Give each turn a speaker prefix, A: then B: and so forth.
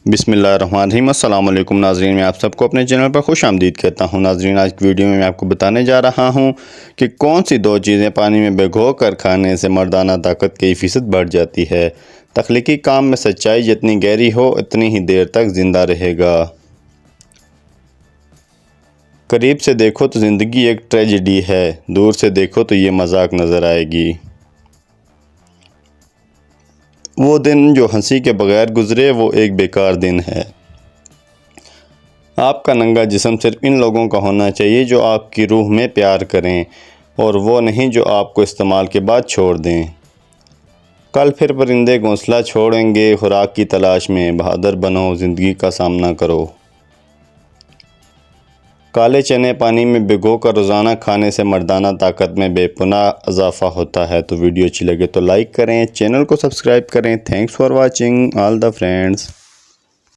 A: बिस्मिल्लाहिर्रहमानिर्रहीम। अस्सलाम वालेकुम नाज़रीन, मैं आप सबको अपने चैनल पर खुश आमदीद कहता हूँ। नाज़रीन, आज की वीडियो में मैं आपको बताने जा रहा हूँ कि कौन सी दो चीज़ें पानी में भिगो कर खाने से मर्दाना ताकत कई फ़ीसद बढ़ जाती है। तख्लीकी काम में सच्चाई जितनी गहरी हो उतनी ही देर तक ज़िंदा रहेगा। करीब से देखो तो ज़िंदगी एक ट्रेजेडी है, दूर से देखो तो ये मजाक नज़र आएगी। वो दिन जो हंसी के बगैर गुज़रे वो एक बेकार दिन है। आपका नंगा जिस्म सिर्फ इन लोगों का होना चाहिए जो आपकी रूह में प्यार करें, और वो नहीं जो आपको इस्तेमाल के बाद छोड़ दें। कल फिर परिंदे घोंसला छोड़ेंगे खुराक की तलाश में, बहादुर बनो ज़िंदगी का सामना करो। काले चने पानी में भिगो कर रोज़ाना खाने से मर्दाना ताकत में बेपनाह इजाफ़ा होता है। तो वीडियो अच्छी लगे तो लाइक करें, चैनल को सब्सक्राइब करें। Thanks for watching all the friends.